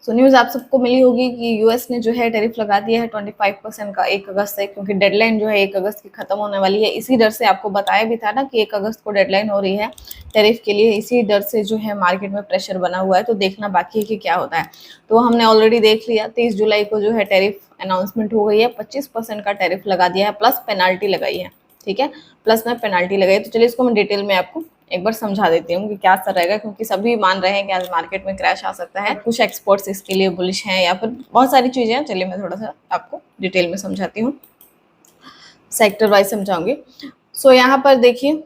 तो न्यूज़ आप सबको मिली होगी कि यूएस ने जो है टैरिफ लगा दिया है 25% का 1 अगस्त से, क्योंकि डेडलाइन जो है 1 अगस्त की खत्म होने वाली है। इसी डर से आपको बताया भी था ना कि 1 अगस्त को डेडलाइन हो रही है टैरिफ के लिए, इसी डर से जो है मार्केट में प्रेशर बना हुआ है। तो देखना बाकी है कि क्या होता है। तो हमने ऑलरेडी देख लिया 23 जुलाई को जो है टैरिफ अनाउंसमेंट हो गई है, 25% का टैरिफ लगा दिया है, प्लस पेनाल्टी लगाई है। ठीक है, प्लस में पेनाल्टी लगाई। तो चलिए इसको मैं डिटेल में आपको एक बार समझा देती हूँ कि क्या असर रहेगा, क्योंकि सभी मान रहे हैं कि आज मार्केट में क्रैश आ सकता है। कुछ एक्सपर्ट्स इसके लिए बुलिश हैं या फिर बहुत सारी चीजें हैं। चलिए मैं थोड़ा सा आपको डिटेल में समझाती हूँ, सेक्टर वाइज समझाऊंगी। सो यहाँ पर देखिए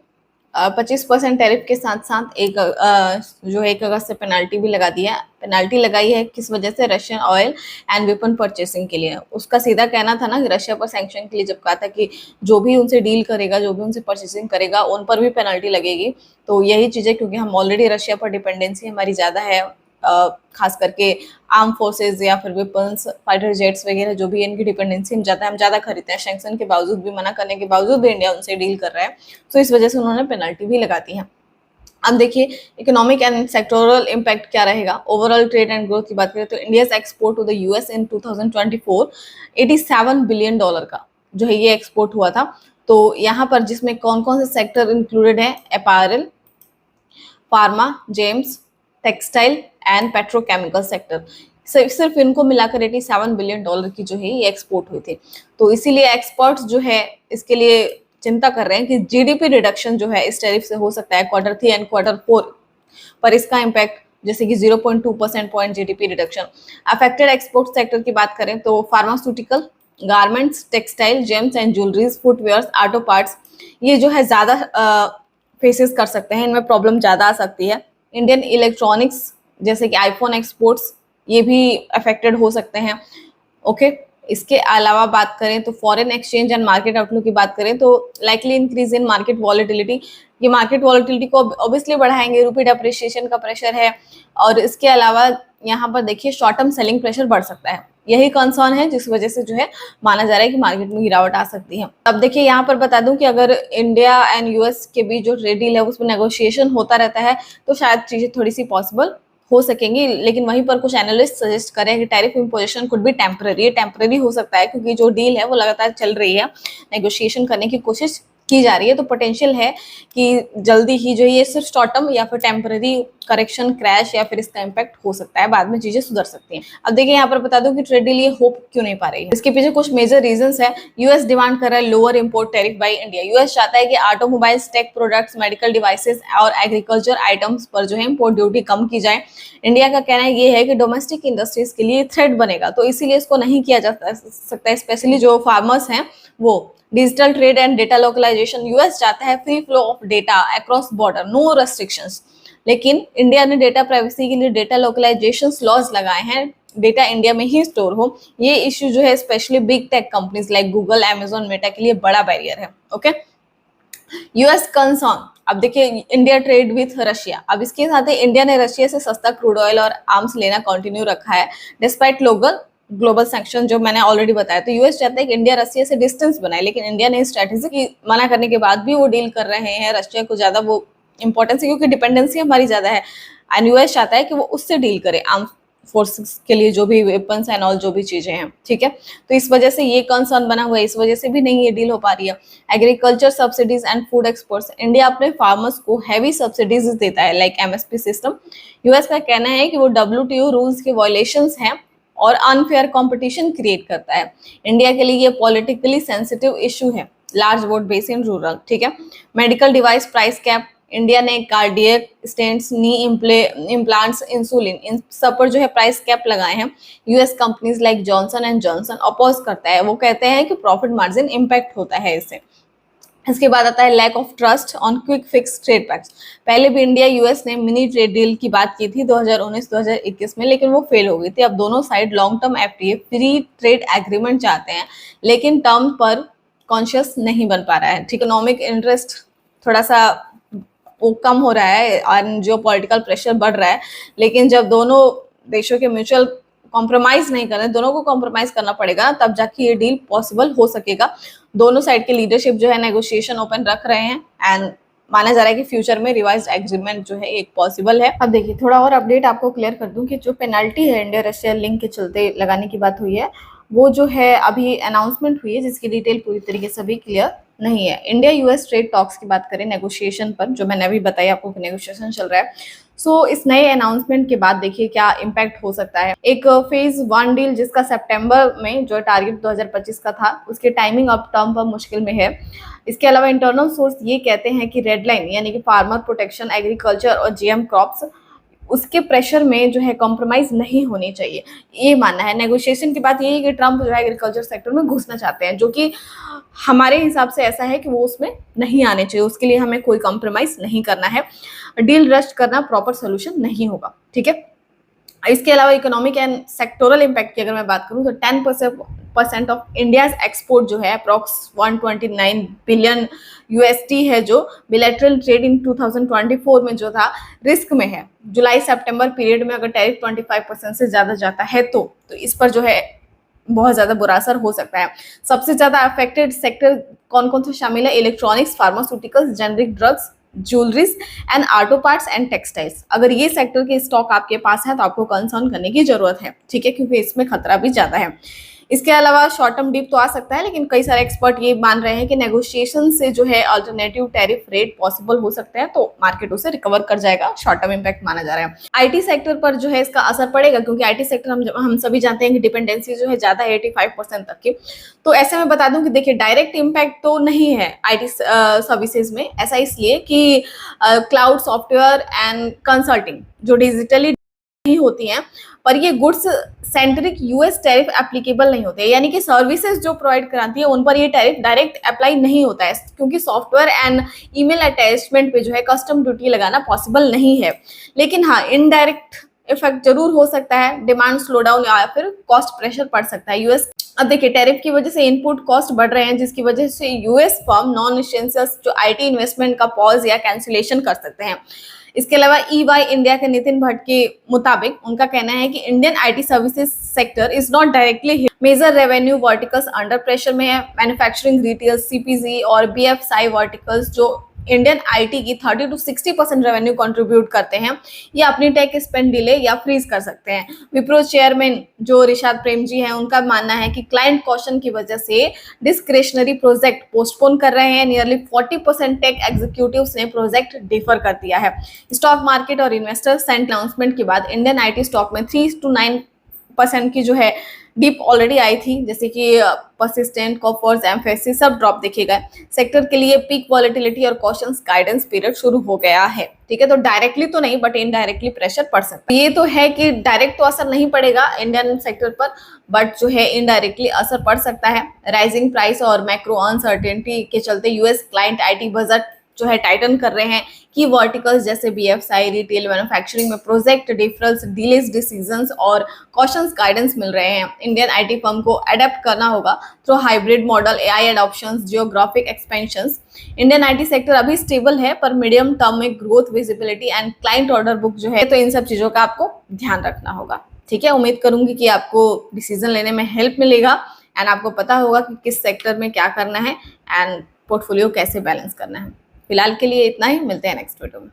25% टैरिफ के साथ साथ एक जो 1 अगस्त से पेनाल्टी भी लगा दिया है। पेनाल्टी लगाई है किस वजह से? Russian oil and weapon purchasing के लिए। उसका सीधा कहना था ना कि रशिया पर सैंक्शन के लिए जब कहा था कि जो भी उनसे डील करेगा, जो भी उनसे परचेसिंग करेगा, उन पर भी पेनाल्टी लगेगी। तो यही चीज़ें, क्योंकि हम ऑलरेडी रशिया पर डिपेंडेंसी हमारी ज़्यादा है, खास करके आर्म फोर्सेज या फिर वेपन्स, फाइटर जेट्स वगैरह, जो भी इनकी डिपेंडेंसी हम ज़्यादा खरीदते हैं। सैंक्शन के बावजूद भी, मना करने के बावजूद भी इंडिया उनसे डील कर रहा है, तो इस वजह से उन्होंने पेनल्टी भी लगा दी है। अब देखिए इकोनॉमिक एंड सेक्टोरल इम्पैक्ट क्या रहेगा। ओवरऑल ट्रेड एंड ग्रोथ की बात करें तो India's export to the US in 2024 $87 billion का जो है ये एक्सपोर्ट हुआ था। तो यहाँ पर जिसमें कौन कौन से सेक्टर इंक्लूडेड है? Apparel, pharma, James, textile and petrochemical sector. सिर्फ इनको मिलाकर $87 बिलियन की जो है ये एक्सपोर्ट हुई थी। तो इसीलिए एक्सपर्ट्स जो है इसके लिए चिंता कर रहे हैं कि जीडीपी रिडक्शन जो है इस टैरिफ से हो सकता है Q3 एंड Q4 पर। इसका इम्पैक्ट जैसे कि 0.2% point GDP reduction. Affected export sector की बात करें तो pharmaceutical, garments, textile, James and jewelleries, footwear, auto parts, ये जो है ज्यादा फेसेस कर सकते हैं, इनमें प्रॉब्लम ज़्यादा आ सकती है। इंडियन इलेक्ट्रॉनिक्स जैसे कि आईफोन एक्सपोर्ट्स, ये भी अफेक्टेड हो सकते हैं। ओके, इसके अलावा बात करें तो foreign exchange and market outlook की बात करें तो likely increase in market volatility, ये मार्केट वॉलेटिलिटी को ऑब्वियसली बढ़ाएंगे। रूपी डेप्रिसिएशन का प्रेशर है, और इसके अलावा यहाँ पर देखिए शॉर्ट टर्म सेलिंग प्रेशर बढ़ सकता है। यही कंसर्न है जिस वजह से जो है माना जा रहा है कि मार्केट में गिरावट आ सकती है। अब देखिए यहाँ पर बता दूं कि अगर इंडिया एंड यूएस के बीच जो ट्रेड डील है उसमें नेगोशिएशन होता रहता है तो शायद चीजें थोड़ी सी पॉसिबल हो सकेंगी। लेकिन वहीं पर कुछ एनालिस्ट सजेस्ट करें कि टैरिफ इंपोजिशन कुड भी टेम्पररी। ये टेम्पररी हो सकता है क्योंकि जो डील है वो लगातार चल रही है, नेगोशिएशन करने की कोशिश की जा रही है। तो पोटेंशियल है कि जल्दी ही जो ये सिर्फ शॉर्ट टर्म या फिर टेम्पररी करेक्शन, क्रैश या फिर इसका इम्पैक्ट हो सकता है, बाद में चीजें सुधर सकती हैं। अब देखिए यहाँ पर बता दूं कि ट्रेड डील ये होप क्यों नहीं पा रही है। इसके पीछे कुछ मेजर रीजंस है। यूएस डिमांड कर रहा है lower import tariff by India. US चाहता है कि automobiles, tech products, medical devices और एग्रीकल्चर आइटम्स पर जो है इंपोर्ट ड्यूटी कम की जाए। इंडिया का कहना ये है कि डोमेस्टिक इंडस्ट्रीज के लिए थ्रेट बनेगा, तो इसीलिए इसको नहीं किया जा सकता। स्पेशली जो फार्मर्स हैं वो। Digital trade and data localisation, US चाहता है free flow of data across border, no restrictions. लेकिन इंडिया ने डेटा प्राइवेसी के लिए डेटा लोकलाइजेशन लॉज लगाए हैं, डेटा इंडिया में ही स्टोर हो। ये इश्यू जो है specially big tech companies like Google, Amazon, Meta के लिए बड़ा बैरियर है। Okay, US concern. अब देखिए इंडिया ट्रेड विथ रशिया। अब इसके साथ ही इंडिया ने रशिया से सस्ता क्रूड ऑयल और आर्म्स लेना कंटिन्यू रखा है डिस्पाइट ग्लोबल सैंक्शन जो मैंने ऑलरेडी बताया। तो यूएस चाहता है कि इंडिया रशिया से डिस्टेंस बनाए, लेकिन इंडिया ने स्ट्रेटेजी की मना करने के बाद भी वो डील कर रहे हैं। रशिया को ज्यादा वो इंपॉर्टेंस है क्योंकि डिपेंडेंसी हमारी ज्यादा है, एंड यूएस चाहता है कि वो उससे डील करे आर्म फोर्सेस के लिए जो भी वेपन्स एंड ऑल जो भी चीजें हैं। ठीक है, तो इस वजह से ये कंसर्न बना हुआ है, इस वजह से भी नहीं ये डील हो पा रही है। Agriculture subsidies and food exports, India अपने फार्मर्स को हैवी सब्सिडीज देता है लाइक एमएसपी सिस्टम। यूएस का कहना है कि वो WTO रूल्स के वायलेशंस हैं और अनफेयर कंपटीशन क्रिएट करता है। इंडिया के लिए ये पॉलिटिकली सेंसिटिव इशू है। Large vote base in rural. ठीक है, medical device price cap, India ने cardiac stents, knee implants, insulin, इन सब पर जो है प्राइस कैप लगाए हैं। US companies like Johnson and Johnson oppose करता है, वो कहते हैं कि प्रॉफिट मार्जिन इम्पैक्ट होता है इससे। इसके बाद आता है lack of trust on quick fix trade pacts. पहले भी इंडिया यूएस ने मिनी ट्रेड डील की बात की थी 2019-2021 में, लेकिन वो फेल हो गई थी। अब दोनों side long term FTA, free trade agreement चाहते हैं, लेकिन टर्म पर कॉन्शियस नहीं बन पा रहा है। इकोनॉमिक इंटरेस्ट थोड़ा सा वो कम हो रहा है और जो पॉलिटिकल प्रेशर बढ़ रहा है, लेकिन जब दोनों देशों के म्यूचुअल कॉम्प्रोमाइज नहीं कर रहे, दोनों को कॉम्प्रोमाइज करना पड़ेगा तब जाके ये डील पॉसिबल हो सकेगा। दोनों साइड के लीडरशिप जो है नेगोशिएशन ओपन रख रहे हैं, एंड माना जा रहा है कि फ्यूचर में रिवाइज्ड एग्रीमेंट जो है एक पॉसिबल है। अब देखिए थोड़ा और अपडेट आपको क्लियर कर दूं कि जो पेनल्टी है इंडिया रशिया लिंक के चलते लगाने की बात हुई है, वो जो है अभी अनाउंसमेंट हुई है, जिसकी डिटेल पूरी तरीके से अभी क्लियर नहीं है। इंडिया यूएस ट्रेड टॉक्स की बात करें, नेगोशिएशन पर, जो मैंने अभी बताया आपको कि नेगोशिएशन चल रहा है, सो इस नए अनाउंसमेंट के बाद देखिए क्या इम्पैक्ट हो सकता है। एक फेज 1 डील जिसका सितंबर में जो टारगेट 2025 का था, उसके टाइमिंग अब टर्म पर मुश्किल में है। इसके अलावा इंटरनल सोर्स ये कहते हैं कि रेड लाइन यानी कि फार्मर प्रोटेक्शन, एग्रीकल्चर और जीएम क्रॉप्स, उसके प्रेशर में जो है कॉम्प्रोमाइज नहीं होनी चाहिए, ये मानना है। नेगोशिएशन की बात यही है कि ट्रंप जो है एग्रीकल्चर सेक्टर में घुसना चाहते हैं, जो कि हमारे हिसाब से ऐसा है कि वो उसमें नहीं आने चाहिए। उसके लिए हमें कोई कॉम्प्रोमाइज नहीं करना है। डील रश करना प्रॉपर सोल्यूशन नहीं होगा, ठीक है। इसके अलावा इकोनॉमिक एंड सेक्टोरल इम्पैक्ट की अगर मैं बात करूं तो 10% ऑफ इंडियाज एक्सपोर्ट जो है अप्रॉक्स 129 बिलियन यूएसडी है, जो बिलेटरल ट्रेड इन 2024 में जो था रिस्क में है। जुलाई सितंबर पीरियड में अगर टैरिफ 25% से ज्यादा जाता है तो इस पर जो है बहुत ज्यादा बुरा असर हो सकता है। सबसे ज्यादा अफेक्टेड सेक्टर कौन कौन से शामिल है? Electronics, pharmaceuticals, generic drugs, jewelleries and auto parts and textiles. अगर ये सेक्टर के स्टॉक आपके पास है तो आपको कंसर्न करने की जरूरत है, ठीक है, क्योंकि इसमें खतरा भी ज्यादा है। इसके अलावा शॉर्ट टर्म डिप तो आ सकता है, लेकिन कई सारे एक्सपर्ट ये मान रहे हैं कि नेगोशिएशन से जो है अल्टरनेटिव टैरिफ रेट पॉसिबल हो सकता है, तो मार्केट उसे रिकवर कर जाएगा। शॉर्ट टर्म इम्पैक्ट माना जा रहा है। आईटी सेक्टर पर जो है इसका असर पड़ेगा, क्योंकि आईटी सेक्टर हम सभी जानते हैं कि डिपेंडेंसी जो है ज्यादा है 85% तक की। तो ऐसे में बता दूं कि देखिए डायरेक्ट इम्पैक्ट तो नहीं है आईटी सर्विसेज में। ऐसा इसलिए कि क्लाउड सॉफ्टवेयर एंड कंसल्टिंग जो डिजिटली ही होती हैं, पर ये goods centric US tariff applicable नहीं होते, यानी कि सर्विसेज जो प्रोवाइड कराती है उन पर ये टैरिफ डायरेक्ट अप्लाई नहीं होता है, क्योंकि सॉफ्टवेयर एंड ईमेल अटैचमेंट पे जो है कस्टम ड्यूटी लगाना पॉसिबल नहीं है। लेकिन हाँ, इनडायरेक्ट इफेक्ट जरूर हो सकता है, डिमांड स्लोडाउन या फिर कॉस्ट प्रेशर पड़ सकता है यूएस। अब देखिए टैरिफ की वजह से इनपुट कॉस्ट बढ़ रहे हैं, जिसकी वजह से यूएस फर्म नॉन एसेंशियल्स जो आईटी इन्वेस्टमेंट का पॉज या कैंसिलेशन कर सकते हैं। इसके अलावा ईवाई इंडिया के नितिन भट्ट के मुताबिक उनका कहना है कि Indian IT services sector is not directly major revenue verticals under pressure में है। मैन्युफैक्चरिंग, रिटेल, सीपीजी और बीएफएसआई वर्टिकल्स जो इंडियन आईटी की 30 to 60% रेवेन्यू कंट्रीब्यूट करते हैं, ये अपनी टेक स्पेंड डिले या फ्रीज कर सकते हैं। विप्रो चेयरमैन जो रिशाद प्रेम जी हैं, उनका मानना है कि क्लाइंट कॉशन की वजह से डिस्क्रिशनरी प्रोजेक्ट पोस्टपोन कर रहे हैं। नियरली 40% टेक एग्जीक्यूटिव्स ने प्रोजेक्ट डिफर कर दिया है। स्टॉक मार्केट और इन्वेस्टर सेंट अनाउंसमेंट के बाद इंडियन आईटी स्टॉक में 3 to 9% की जो है डिप ऑलरेडी आई थी, जैसे कि परसिस्टेंट, कॉपर्स, एम्फेसिस सब ड्रॉप देखे गए। सेक्टर के लिए पीक वॉलेटिलिटी और कॉशंस गाइडेंस पीरियड शुरू हो गया है, ठीक है। तो डायरेक्टली तो नहीं, बट इनडायरेक्टली प्रेशर पड़ सकता है। ये तो है कि डायरेक्ट तो असर नहीं पड़ेगा इंडियन सेक्टर पर, बट जो है इनडायरेक्टली असर पड़ सकता है। राइजिंग प्राइस और मैक्रो अनसर्टेनिटी के चलते यूएस क्लाइंट आईटी बजट जो है टाइटन कर रहे हैं। की वर्टिकल्स जैसे बीएफएसआई, रिटेल, मैन्युफैक्चरिंग में प्रोजेक्ट डिफरल्स, डिलेज डिसीजंस और कॉशंस गाइडेंस मिल रहे हैं। इंडियन आईटी फर्म को अडेप्ट करना होगा through hybrid model, AI adoptions, geographic expansions. Indian IT sector अभी स्टेबल है, पर मीडियम टर्म में growth, visibility and client order book जो है, तो इन सब चीजों का आपको ध्यान रखना होगा, ठीक है। उम्मीद करूंगी कि आपको डिसीजन लेने में हेल्प मिलेगा एंड आपको पता होगा कि किस सेक्टर में क्या करना है एंड पोर्टफोलियो कैसे बैलेंस करना है। फिलहाल के लिए इतना ही, मिलते हैं नेक्स्ट वीडियो में।